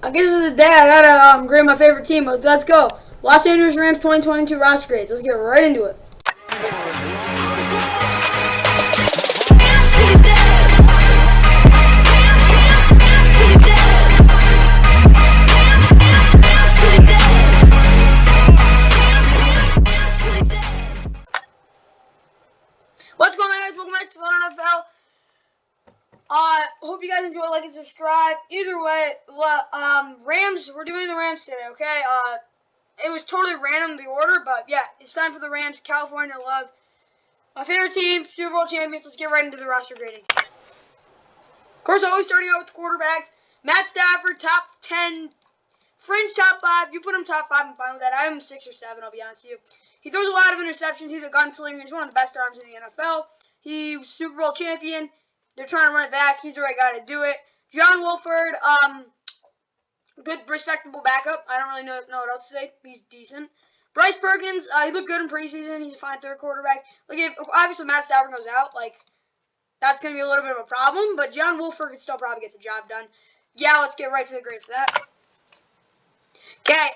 I guess this is the day I gotta grade my favorite team. Let's go. Los Angeles Rams 2022 roster grades. Let's get right into it. What's going on, guys? Welcome back to Fun NFL. Hope you guys enjoy, like, and subscribe. Either way, Rams, we're doing the Rams today, okay? It was totally random, the order, but yeah, it's time for the Rams. California love. My favorite team, Super Bowl champions. Let's get right into the roster grading. Of course, always starting out with the quarterbacks. Matt Stafford, top 10, fringe top 5. You put him top 5, I'm fine with that. I have him 6 or 7, I'll be honest with you. He throws a lot of interceptions. He's a gunslinger. He's one of the best arms in the NFL. He was Super Bowl champion. They're trying to run it back. He's the right guy to do it. John Wolford, good, respectable backup. I don't really know what else to say. He's decent. Bryce Perkins, he looked good in preseason. He's a fine third quarterback. Like, if obviously Matt Stafford goes out, like, that's going to be a little bit of a problem. But John Wolford could still probably get the job done. Yeah, let's get right to the grade for that. Okay,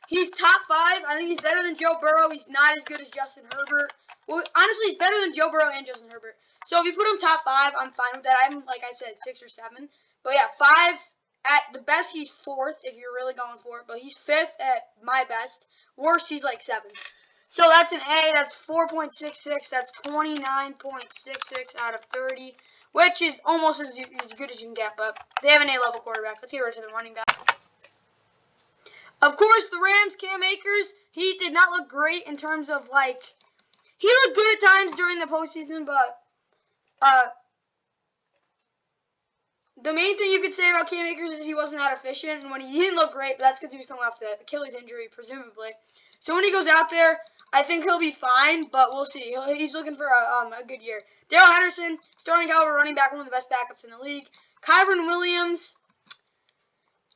he's top 5. I think he's better than Joe Burrow. He's not as good as Justin Herbert. Well, honestly, he's better than Joe Burrow and Justin Herbert. So if you put him top 5, I'm fine with that. I'm, like I said, 6 or 7. But yeah, 5 at the best. He's 4th if you're really going for it. But he's 5th at my best. Worst, he's like 7th. So that's an A. That's 4.66. That's 29.66 out of 30, which is almost as good as you can get. But they have an A-level quarterback. Let's get right to the running back. Of course, the Rams, Cam Akers, he did not look great in terms of, like, he looked good at times during the postseason, but the main thing you could say about Cam Akers is he wasn't that efficient, and when he didn't look great, but that's because he was coming off the Achilles injury, presumably. So when he goes out there, I think he'll be fine, but we'll see. He's looking for a good year. Darrell Henderson, starting caliber running back, one of the best backups in the league. Kyron Williams,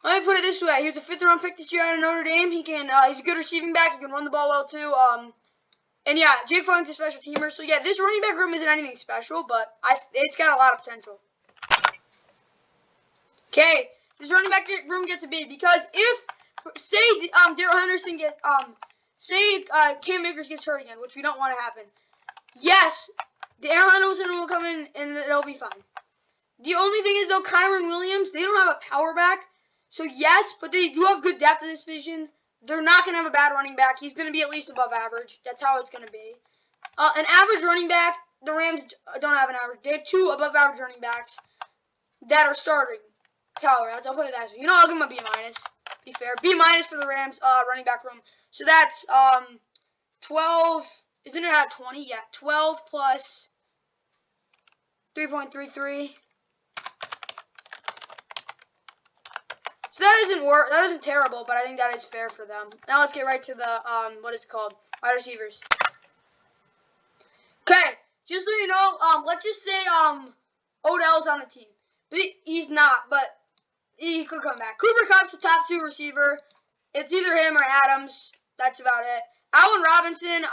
let me put it this way. He was a 5th-round pick this year out of Notre Dame. He's a good receiving back. He can run the ball well, too. And yeah, Jake Funk's a special teamer. So yeah, this running back room isn't anything special, but it's got a lot of potential. Okay, this running back room gets a B because if, say, Darrell Henderson Cam Akers gets hurt again, which we don't want to happen. Yes, Darrell Henderson will come in and it'll be fine. The only thing is, though, Kyron Williams, they don't have a power back. So yes, but they do have good depth in this position. They're not going to have a bad running back. He's going to be at least above average. That's how it's going to be. An average running back, the Rams don't have an average. They have 2 above average running backs that are starting caliber. I'll put it that way. You know, I'll give them a B-. Be fair. B- for the Rams running back room. So that's 12. Isn't it at 20? Yeah, 12 plus 3.33. So that isn't terrible, but I think that is fair for them. Now let's get right to the what is it called? Wide receivers. Okay, just so you know, let's just say Odell's on the team. But he's not, but he could come back. Cooper Kupp's the top 2 receiver. It's either him or Adams. That's about it. Allen Robinson,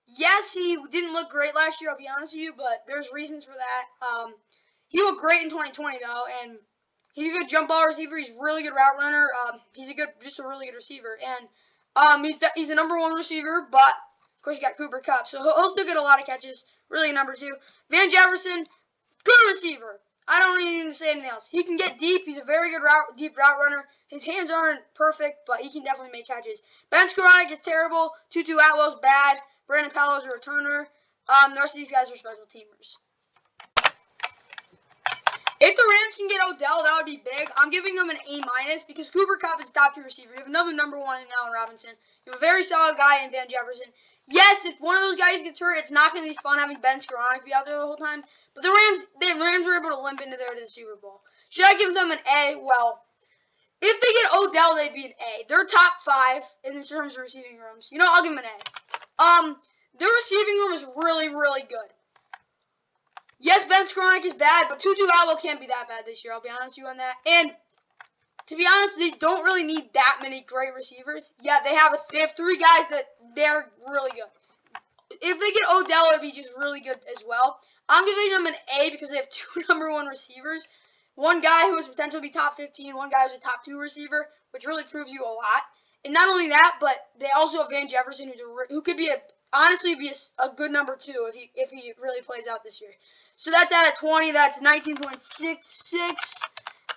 yes, he didn't look great last year, I'll be honest with you, but there's reasons for that. He looked great in 2020 though, and he's a good jump ball receiver. He's a really good route runner. He's just a really good receiver. And he's a number 1 receiver, but of course you got Cooper Kupp, so he'll still get a lot of catches. Really a number 2. Van Jefferson, good receiver. I don't really need to say anything else. He can get deep. He's a very good deep route runner. His hands aren't perfect, but he can definitely make catches. Ben Skowronek is terrible. Tutu Atwell's bad. Brandon Powell's a returner. The rest of these guys are special teamers. If the Rams can get Odell, that would be big. I'm giving them an A- because Cooper Kupp is a top 2 receiver. You have another number 1 in Allen Robinson. You have a very solid guy in Van Jefferson. Yes, if one of those guys gets hurt, it's not going to be fun having Ben Skowronek be out there the whole time. But the Rams were able to limp into there to the Super Bowl. Should I give them an A? Well, if they get Odell, they'd be an A. They're top 5 in terms of receiving rooms. You know, I'll give them an A. Their receiving room is really, really good. Yes, Ben Skowronek is bad, but Tutu Atwell can't be that bad this year. I'll be honest with you on that. And to be honest, they don't really need that many great receivers. Yeah, they have 3 guys that they're really good. If they get Odell, it'd be just really good as well. I'm giving them an A because they have 2 number 1 receivers. one guy who was potentially be top 15, one guy who's a top 2 receiver, which really proves you a lot. And not only that, but they also have Van Jefferson, who could be honestly be a good number 2 if he really plays out this year. So that's out of 20. That's 19.66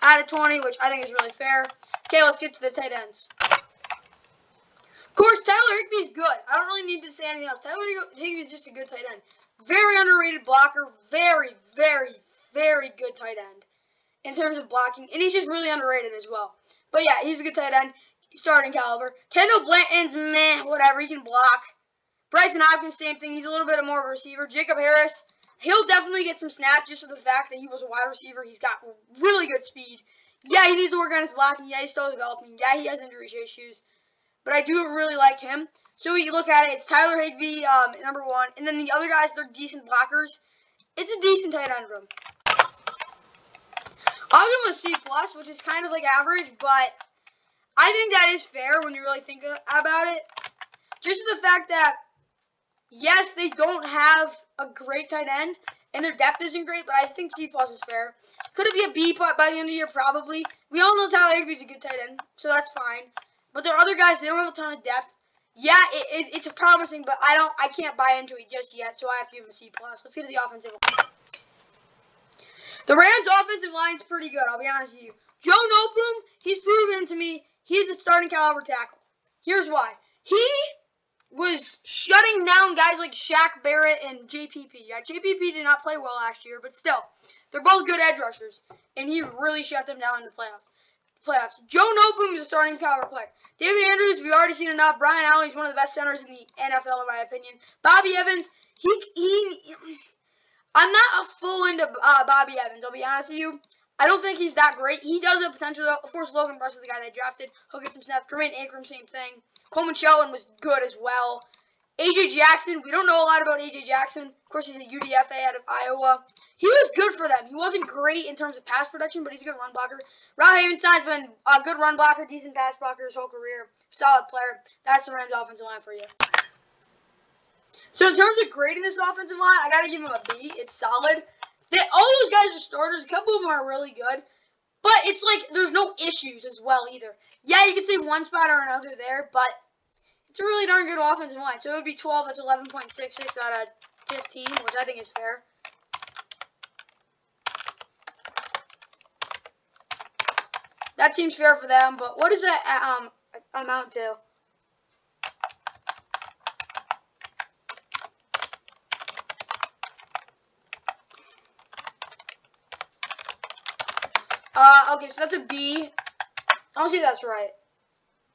out of 20, which I think is really fair. Okay, let's get to the tight ends. Of course, Tyler Higbee's good. I don't really need to say anything else. Tyler Higbee is just a good tight end. Very underrated blocker. Very, very, very good tight end in terms of blocking. And he's just really underrated as well. But yeah, he's a good tight end. Starting caliber. Kendall Blanton's meh, whatever. He can block. Bryson Hopkins, same thing. He's a little bit more of a receiver. Jacob Harris, he'll definitely get some snaps just for the fact that he was a wide receiver. He's got really good speed. Yeah, he needs to work on his blocking. Yeah, he's still developing. Yeah, he has injury issues. But I do really like him. So you look at it, it's Tyler Higbee, number 1. And then the other guys, they're decent blockers. It's a decent tight end room. I'll give him a C+, which is kind of like average, but I think that is fair when you really think about it. Just the fact that, yes, they don't have a great tight end, and their depth isn't great, but I think C+ is fair. Could it be a B by the end of the year? Probably. We all know Tyler Higbee's a good tight end, so that's fine. But there are other guys, they don't have a ton of depth. Yeah, it's a promising, but I can't buy into it just yet, so I have to give him a C+. Let's get to the offensive line. The Rams' offensive line's pretty good, I'll be honest with you. Joe Noteboom, he's proven to me he's a starting caliber tackle. Here's why. He was shutting down guys like Shaq Barrett and JPP. Yeah, JPP did not play well last year, but still, they're both good edge rushers, and he really shut them down in the playoffs. Joe Noteboom is a starting caliber player. David Andrews, we've already seen enough. Brian Allen is one of the best centers in the NFL, in my opinion. Bobby Evans, I'm not a full into Bobby Evans, I'll be honest with you. I don't think he's that great. He does have potential, though. Of course, Logan Bruss is the guy they drafted. He'll get some snaps. Jermaine Ingram, same thing. Coleman Shelton was good as well. A.J. Jackson, we don't know a lot about A.J. Jackson. Of course, he's a UDFA out of Iowa. He was good for them. He wasn't great in terms of pass production, but he's a good run blocker. Rob Havenstein's been a good run blocker, decent pass blocker his whole career. Solid player. That's the Rams' offensive line for you. So in terms of grading this offensive line, I got to give him a B. It's solid. All those guys are starters. A couple of them are really good. But it's like there's no issues as well either. Yeah, you could say one spot or another there, but it's a really darn good offensive line. So it would be 12. That's 11.66 out of 15, which I think is fair. That seems fair for them, but what does that amount to? Okay, so that's a B. I'll see if that's right.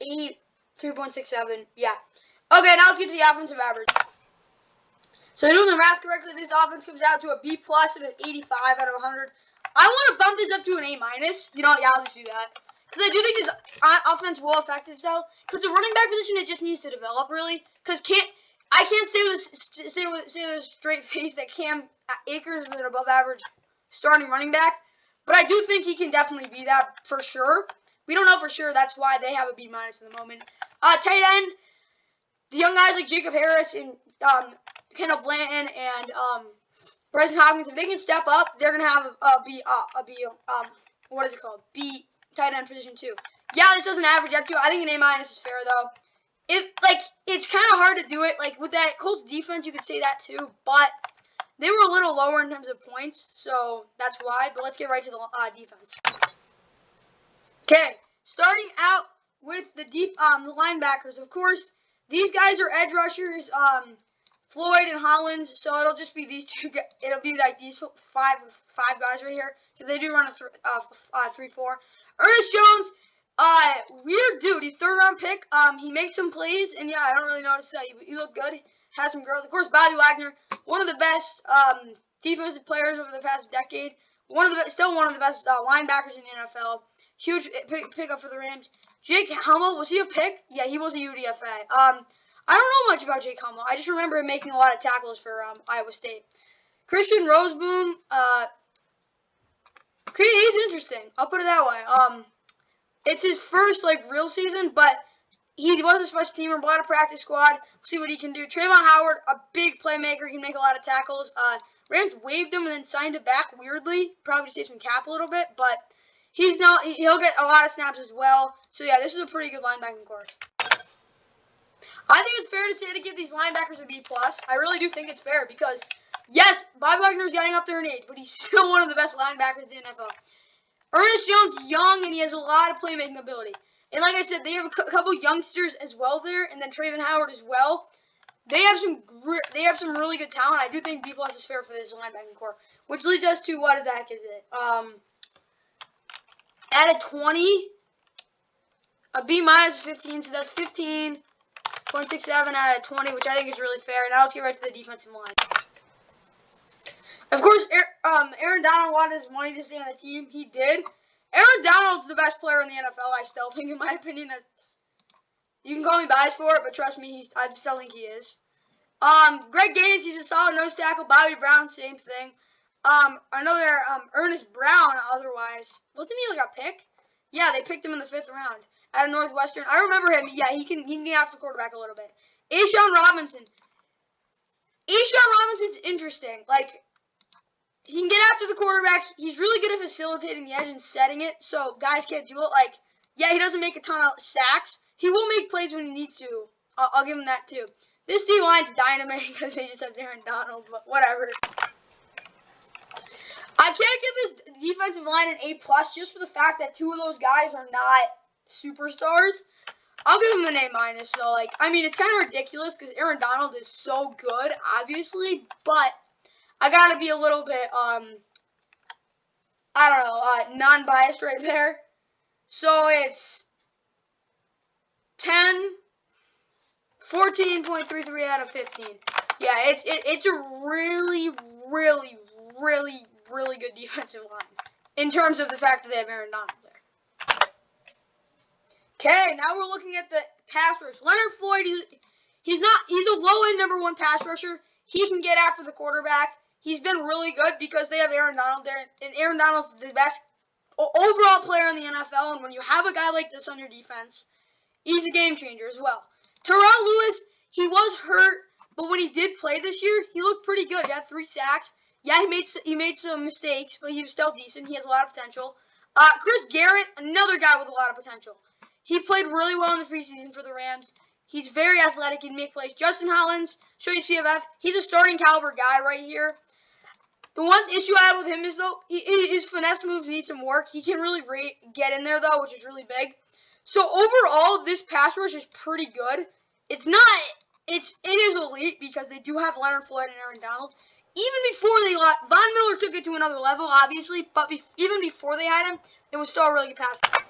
3.67. Yeah. Okay, now let's get to the offensive average. So doing the math correctly, this offense comes out to a B+ and an 85 out of 100. I want to bump this up to an A-. You know what? Yeah, I'll just do that. Because I do think this offense will affect itself. Because the running back position, it just needs to develop, really. Because I can't say with a straight face that Cam Akers is an above-average starting running back. But I do think he can definitely be that for sure. We don't know for sure. That's why they have a B- in the moment. Tight end, the young guys like Jacob Harris and Kendall Blanton and Bryson Hopkins, if they can step up, they're gonna have a B. What is it called? B tight end position too. Yeah, this doesn't average up to. I think an A- is fair though. It's kind of hard to do it. Like with that Colts defense, you could say that too, but they were a little lower in terms of points, so that's why. But let's get right to the defense. Okay, starting out with the linebackers. Of course, these guys are edge rushers, Floyd and Hollins. So it'll just be these two. It'll be like these five guys right here. Because they do run a 3-4. Ernest Jones, weird dude. He's third-round pick. He makes some plays, and yeah, I don't really know what to say. He looked good. Has some growth. Of course, Bobby Wagner, one of the best defensive players over the past decade. Still one of the best linebackers in the NFL. Huge pickup for the Rams. Jake Hummel, was he a pick? Yeah, he was a UDFA. I don't know much about Jake Hummel. I just remember him making a lot of tackles for Iowa State. Christian Roseboom, he's interesting. I'll put it that way. It's his first real season, but he was a special teamer, brought a practice squad. We'll see what he can do. Trayvon Howard, a big playmaker. He can make a lot of tackles. Rams waived him and then signed it back weirdly, probably to save some cap a little bit, but he'll get a lot of snaps as well. So yeah, this is a pretty good linebacking core. I think it's fair to say to give these linebackers a B+. I really do think it's fair because, yes, Bobby Wagner's getting up there in age, but he's still one of the best linebackers in the NFL. Ernest Jones, young, and he has a lot of playmaking ability. And like I said, they have a couple youngsters as well there, and then Trayvon Howard as well. They have some really good talent. I do think B+ is fair for this linebacking core, which leads us to what the heck is it? At a 20, a B- is 15, so that's 15.67 out of 20, which I think is really fair. Now let's get right to the defensive line. Of course, Aaron Donald wanted his money to stay on the team. He did. Aaron Donald's the best player in the NFL, I still think, in my opinion. You can call me biased for it, but trust me, I still think he is. Greg Gaines, he's a solid nose tackle. Bobby Brown, same thing. Ernest Brown, otherwise. Wasn't he like a pick? Yeah, they picked him in the 5th round out of Northwestern. I remember him. Yeah, he can get after the quarterback a little bit. A'Shawn Robinson's interesting. Like, he can get after the quarterback. He's really good at facilitating the edge and setting it, so guys can't do it. Like, yeah, he doesn't make a ton of sacks. He will make plays when he needs to. I'll give him that, too. This D-line's dynamite because they just have Aaron Donald, but whatever. I can't give this defensive line an A+ just for the fact that 2 of those guys are not superstars. I'll give him an A-, though. Like, I mean, it's kind of ridiculous because Aaron Donald is so good, obviously, but I gotta be a little bit, non-biased right there. So it's 14.33 out of 15. Yeah, it's a really, really, really, really good defensive line in terms of the fact that they have Aaron Donald there. Okay, now we're looking at the pass rush. Leonard Floyd, he's a low-end number 1 pass rusher. He can get after the quarterback. He's been really good because they have Aaron Donald there, and Aaron Donald's the best overall player in the NFL, and when you have a guy like this on your defense, he's a game changer as well. Terrell Lewis, he was hurt, but when he did play this year, he looked pretty good. He had 3 sacks. Yeah, he made some mistakes, but he was still decent. He has a lot of potential. Chris Garrett, another guy with a lot of potential. He played really well in the preseason for the Rams. He's very athletic. He can make plays. Justin Hollins, show you CFF. He's a starting caliber guy right here. The one issue I have with him is, though, his finesse moves need some work. He can really get in there, though, which is really big. So, overall, this pass rush is pretty good. It is elite because they do have Leonard Floyd and Aaron Donald. Even before Von Miller took it to another level, obviously, but even before they had him, it was still a really good pass rush.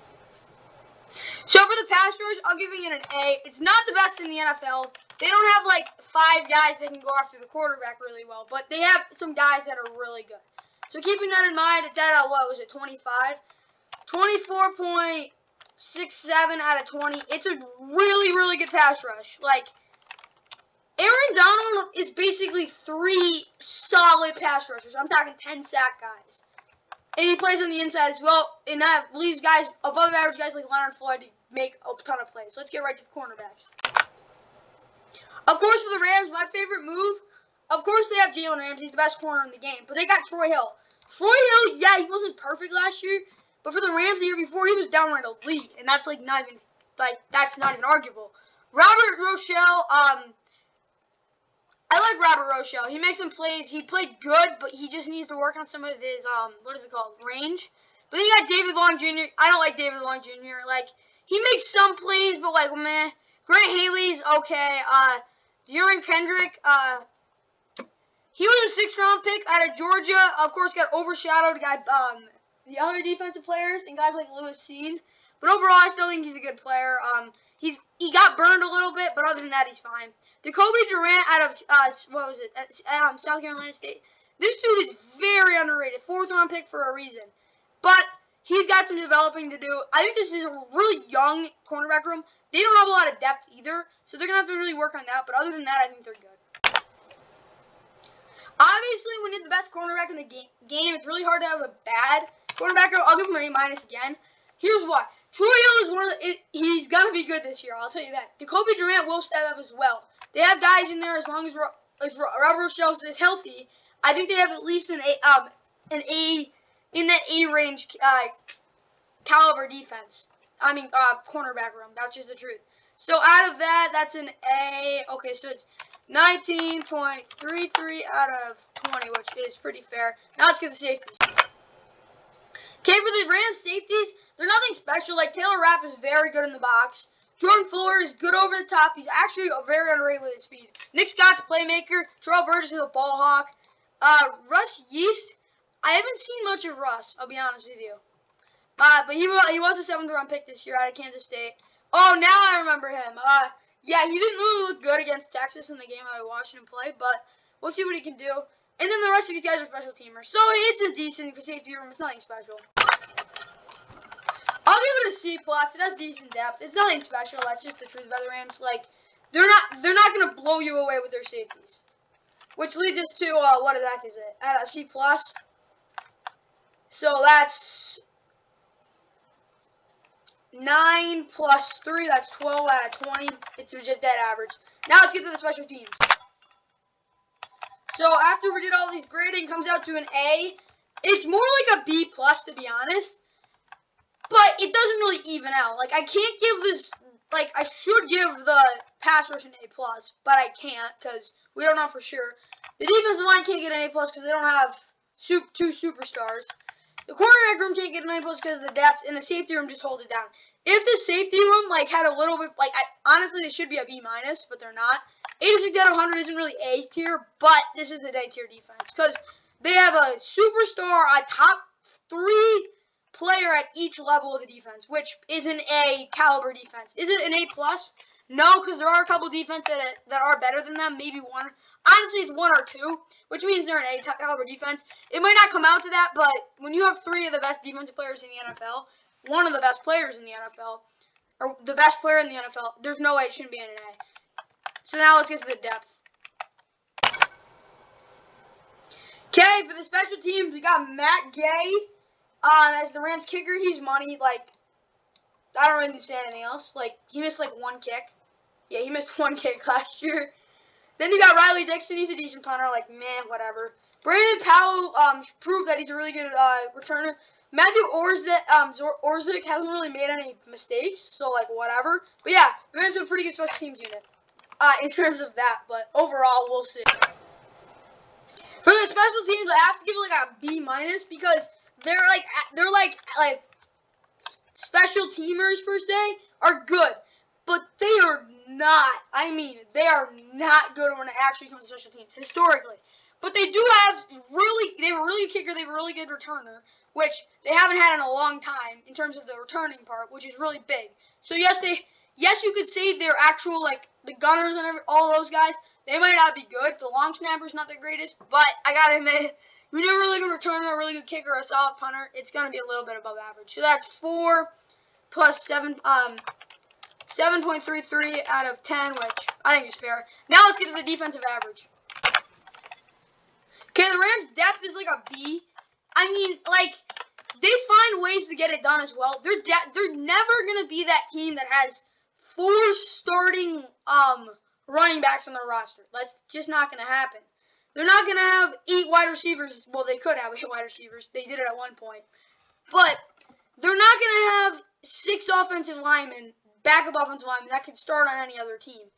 So, for the pass rush, I'll give it an A. It's not the best in the NFL. They don't have, like, 5 guys that can go after the quarterback really well, but they have some guys that are really good. So, keeping that in mind, it's at, 25? 24.67 out of 20. It's a really, really good pass rush. Like, Aaron Donald is basically 3 solid pass rushers. I'm talking 10 sack guys. And he plays on the inside as well, and that leaves guys, above average guys like Leonard Floyd to make a ton of plays. So let's get right to the cornerbacks. Of course, for the Rams, my favorite move, of course they have Jalen Ramsey. He's the best corner in the game. But they got Troy Hill. Troy Hill, yeah, he wasn't perfect last year. But for the Rams the year before, he was downright elite. And that's, that's not even arguable. Robert Rochelle, I like Robert Rochelle. He makes some plays. He played good, but he just needs to work on some of his, range. But then you got David Long Jr. I don't like David Long Jr. Like, he makes some plays, but, meh. Grant Haley's okay. De'Aaron Kendrick, he was a 6th-round pick out of Georgia. Of course, got overshadowed by the other defensive players and guys like Lewis Cine. But overall, I still think he's a good player. He got burned a little bit, but other than that, he's fine. Jacoby Durant out of, South Carolina State. This dude is very underrated. 4th-round pick for a reason. But he's got some developing to do. I think this is a really young cornerback room. They don't have a lot of depth either, so they're going to have to really work on that. But other than that, I think they're good. Obviously, when you're the best cornerback in the game, it's really hard to have a bad cornerback. I'll give him an A- again. Here's why. Troy Hill is he's gonna be good this year. I'll tell you that. Jacoby Durant will step up as well. They have guys in there as long as Robert Rochelle is healthy. I think they have at least an A in that A range caliber defense. I mean cornerback room. That's just the truth. So out of that, that's an A. Okay, so it's 19.33 out of 20, which is pretty fair. Now let's get the safeties. Okay, for the Rams safeties, they're nothing special. Like, Taylor Rapp is very good in the box. Jordan Fuller is good over the top. He's actually very underrated with his speed. Nick Scott's playmaker. Terrell Burgess is a ball hawk. Russ Yeast, I haven't seen much of Russ, I'll be honest with you. But he was a 7th round pick this year out of Kansas State. Oh, now I remember him. Yeah, he didn't really look good against Texas in the game I watched him play, but we'll see what he can do. And then the rest of these guys are special teamers. So it's a decent safety room. It's nothing special. I'll give it a C+. It has decent depth. It's nothing special. That's just the truth about the Rams. Like, they're not going to blow you away with their safeties. Which leads us to, what the heck is it? At a C+. So that's 9 plus 3. That's 12 out of 20. It's just dead average. Now let's get to the special teams. So after we did all these grading, it comes out to an A. It's more like a B+, to be honest. But it doesn't really even out. Like, I can't give this, like, I should give the pass rush an A+, but I can't because we don't know for sure. The defensive line can't get an A+ because they don't have two superstars. The cornerback room can't get an A+ because of the depth, and the safety room just holds it down. If the safety room, like, had a little bit, like, honestly, they should be a B-, but they're not. 86 out of 100 isn't really A tier, but this is an A tier defense because they have a superstar, a top 3 player at each level of the defense, which is an A caliber defense. Is it an A+? No, because there are a couple defenses that are better than them, maybe one. Honestly, it's 1 or 2, which means they're an A caliber defense. It might not come out to that, but when you have 3 of the best defensive players in the NFL, one of the best players in the NFL, or the best player in the NFL, there's no way it shouldn't be an A. So now let's get to the depth. Okay, for the special teams, we got Matt Gay as the Rams kicker. He's money. Like, I don't really need to say anything else. Like, he missed like 1 kick. Yeah, he missed 1 kick last year. Then you got Riley Dixon. He's a decent punter. Like, man, whatever. Brandon Powell proved that he's a really good returner. Matthew Orzik hasn't really made any mistakes, so, like, whatever. But, yeah, the Rams have a pretty good special teams unit in terms of that. But overall, we'll see. For the special teams, I have to give it, like, a B- because they're like special teamers, per se, are good. But they are not, I mean, they are not good when it actually comes to special teams, historically. But they do have they have a really good kicker, they have a really good returner, which they haven't had in a long time in terms of the returning part, which is really big. So yes, you could say they're actual, like, the gunners and all those guys, they might not be good. The long snapper's not the greatest, but I gotta admit, when you have a really good returner, a really good kicker, a solid punter, it's gonna be a little bit above average. So that's 4 plus 7, 7.33 out of 10, which I think is fair. Now let's get to the defensive average. Okay, the Rams' depth is like a B. I mean, like, they find ways to get it done as well. They're never gonna be that team that has 4 starting running backs on their roster. That's just not gonna happen. They're not gonna have 8 wide receivers. Well, they could have 8 wide receivers. They did it at one point, but they're not gonna have 6 offensive linemen, backup offensive linemen that could start on any other team.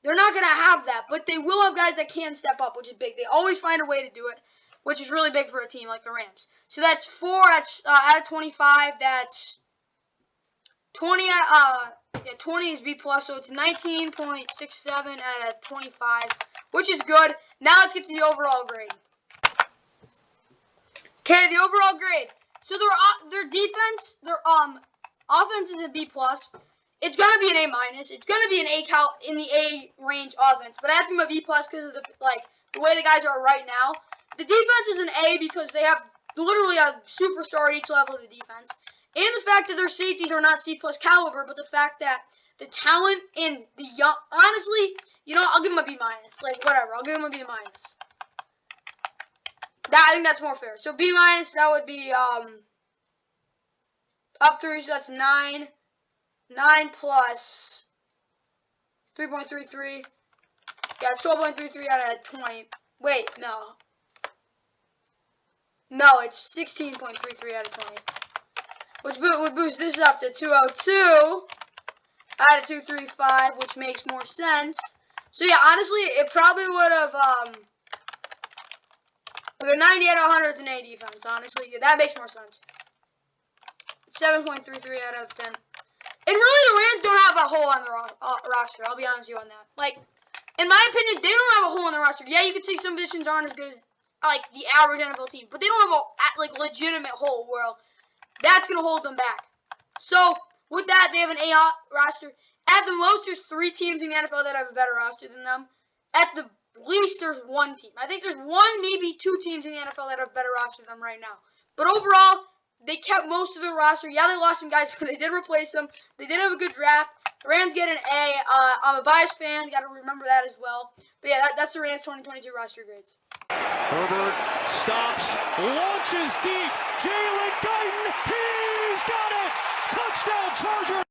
They're not going to have that, but they will have guys that can step up, which is big. They always find a way to do it, which is really big for a team like the Rams. So that's 4 out of 25. That's 20 20 is B+, so it's 19.67 out of 25, which is good. Now let's get to the overall grade. Okay, the overall grade. So their defense, their offense is a B+. It's gonna be an A-. It's gonna be an in the A range offense, but I have to give them a B+ because of the way the guys are right now. The defense is an A because they have literally a superstar at each level of the defense, and the fact that their safeties are not C+ caliber, but the fact that the talent in the young, honestly, you know, I'll give them a B-. Like, whatever, I'll give them a B-. I think that's more fair. So B-, that would be Up 3, so that's 9. 9 plus 3.33. Yeah, it's 12.33 out of 20. Wait, no. No, it's 16.33 out of 20. Which would boost this up to 202 out of 235, which makes more sense. So yeah, honestly, it probably would have, like a 90 out of 100 with an A defense, honestly. Yeah, that makes more sense. 7.33 out of 10. And really, the Rams don't have a hole on the roster. I'll be honest with you on that. Like, in my opinion, they don't have a hole in the roster. Yeah, you can say some positions aren't as good as, like, the average NFL team. But they don't have a, like, legitimate hole where that's going to hold them back. So, with that, they have an A roster. At the most, there's 3 teams in the NFL that have a better roster than them. At the least, there's 1 team. I think there's 1, maybe 2 teams in the NFL that have a better roster than them right now. But overall, they kept most of their roster. Yeah, they lost some guys, but they did replace them. They did have a good draft. The Rams get an A. I'm a biased fan. Got to remember that as well. But yeah, that's the Rams 2022 roster grades. Herbert stops, launches deep. Jalen Guyton, he's got it! Touchdown, Chargers!